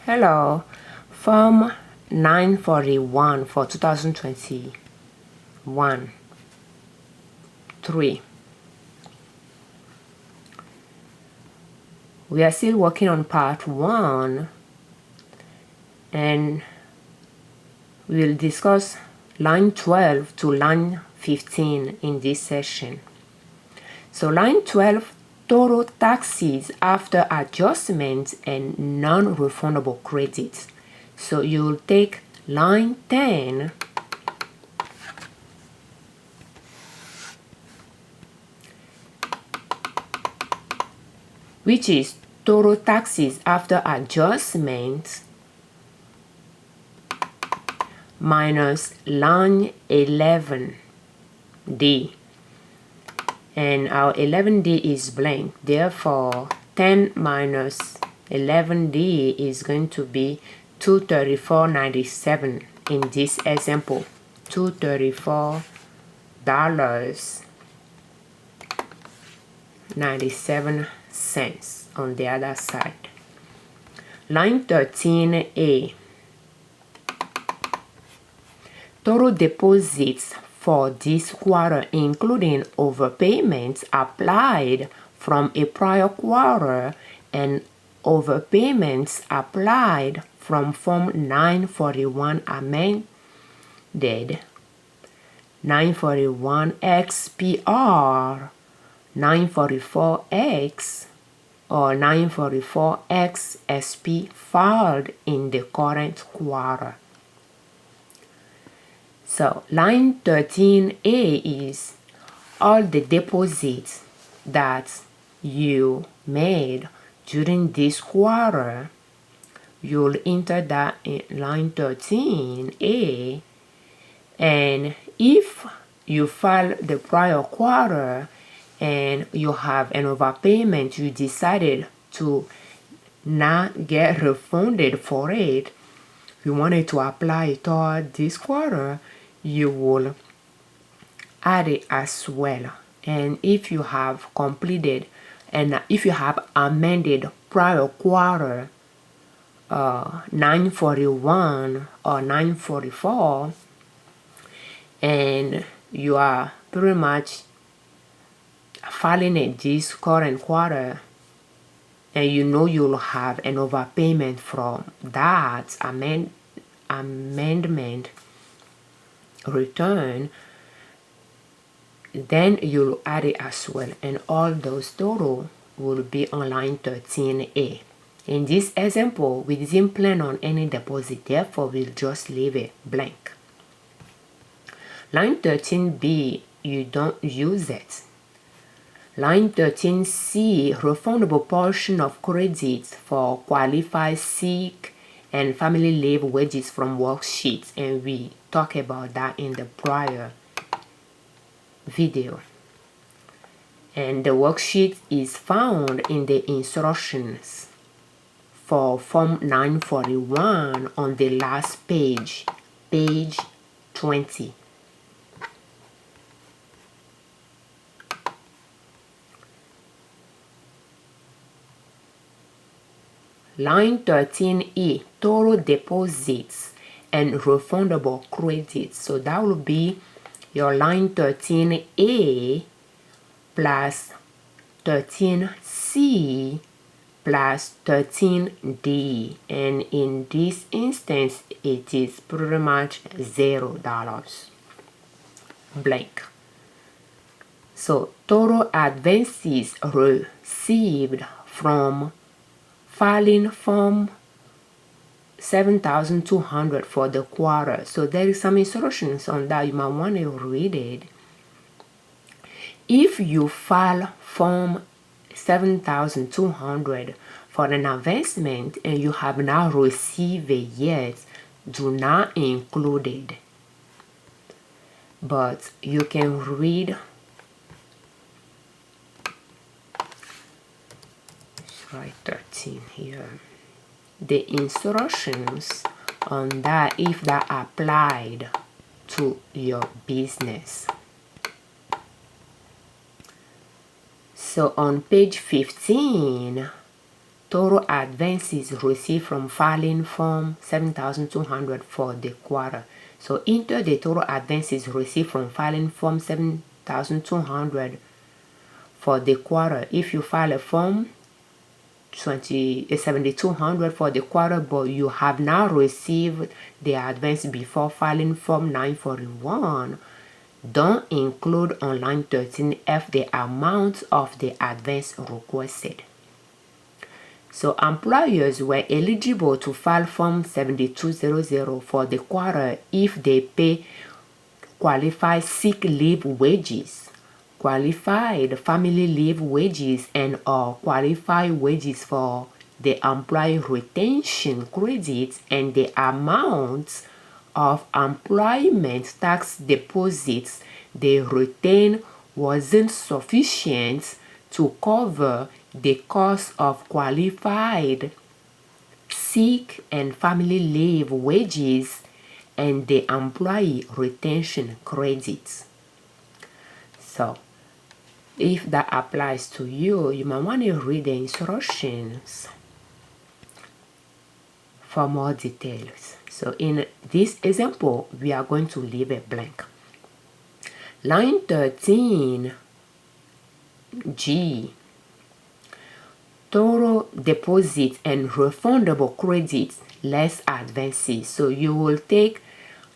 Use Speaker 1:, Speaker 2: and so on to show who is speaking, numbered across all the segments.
Speaker 1: Hello, Form 941 for 2021, 3. We are still working on part 1 and we'll discuss line 12 to line 15 in this session. So line 12, total taxes after adjustments and non-refundable credits. So you'll take line 10 which is total taxes after adjustments minus line 11D. And our 11D is blank. Therefore, 10 minus 11D is going to be $234.97 in this example. $234.97 on the other side. Line 13A. Total deposits for this quarter, including overpayments applied from a prior quarter and overpayments applied from Form 941 amended 941 XPR 944X or 944X SP filed in the current quarter. So line 13A is all the deposits that you made during this quarter. You'll enter that in line 13A, and if you file the prior quarter and you have an overpayment, you decided to not get refunded for it, you wanted to apply it toward this quarter, you will add it as well. And if you have completed and if you have amended prior quarter 941 or 944 and you are pretty much filing it this current quarter, and you know you'll have an overpayment from that amendment return, then you'll add it as well, and all those total will be on line 13A. In this example, we didn't plan on any deposit, therefore we'll just leave it blank. Line 13B, you don't use it. Line 13C, refundable portion of credits for qualified sick and family leave wages from worksheets, and we talked about that in the prior video. And the worksheet is found in the instructions for Form 941 on the last page, page 20. Line 13E, total deposits and refundable credits. So that will be your line 13A plus 13C plus 13D. And in this instance, it is pretty much $0 blank. So total advances received from filing Form 7,200 for the quarter. So there is some instructions on that. You might want to read it. If you file Form 7,200 for an advancement and you have not received it yet, do not include it. But you can read right 13 here, the instructions on that, if that applied to your business. So on page 15, total advances received from filing Form 7,200 for the quarter. So enter the total advances received from filing Form 7,200 for the quarter. If you file a Form 7,200 for the quarter, but you have now received the advance before filing Form 941, don't include on line 13F the amount of the advance requested. So employers were eligible to file Form 7200 for the quarter if they pay qualified sick leave wages, qualified family leave wages, and or qualified wages for the employee retention credits, and the amount of employment tax deposits they retain wasn't sufficient to cover the cost of qualified sick and family leave wages and the employee retention credits. So if that applies to you, you might want to read the instructions for more details. So in this example, we are going to leave it blank. Line 13G, total deposits and refundable credits less advances. So you will take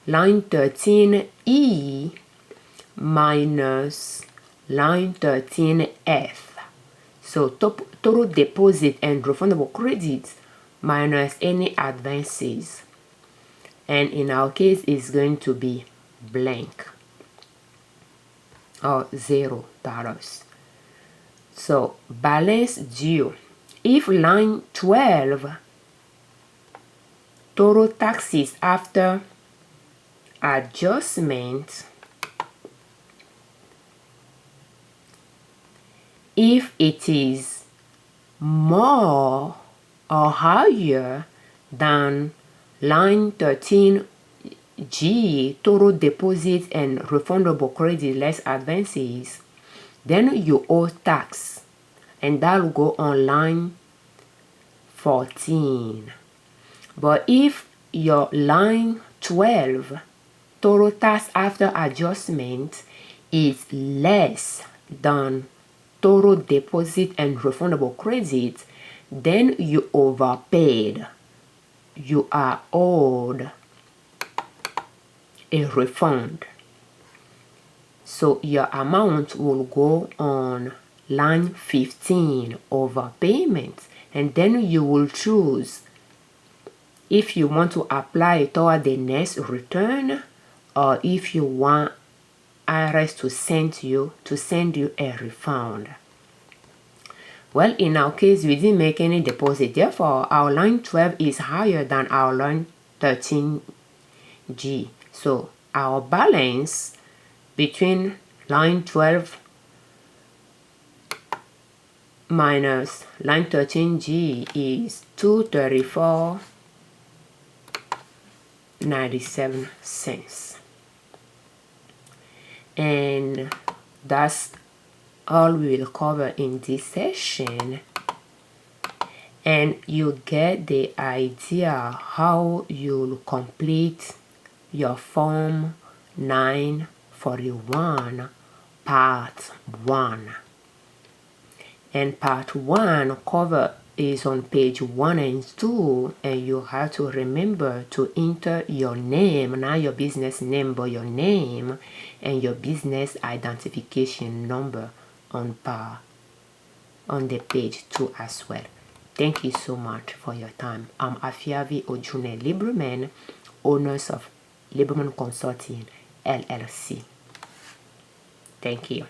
Speaker 1: line 13E minus line 13F. So total deposit and refundable credits minus any advances. And in our case, it's going to be blank or $0. So balance due. If line 12, total taxes after adjustment, if it is more or higher than line 13G, total deposits and refundable credit less advances, then you owe tax, and that will go on line 14. But if your line 12 total tax after adjustment is less than total deposit and refundable credit, then you overpaid. You are owed a refund. So your amount will go on line 15, overpayment, and then you will choose if you want to apply toward the next return, or if you want IRS to send you a refund. Well, in our case, we didn't make any deposit. Therefore, our line 12 is higher than our line 13G. So our balance between line 12 minus line 13G is $234.97. And that's all we will cover in this session. And you get the idea how you'll complete your Form 941 Part 1. And Part 1 cover is on page 1 and 2, and you have to remember to enter your name, not your business name, but your name and your business identification number on the page 2 as well. Thank you so much for your time. I'm Afiavi Ojune Liberman, owners of Liberman Consulting L.L.C. Thank you.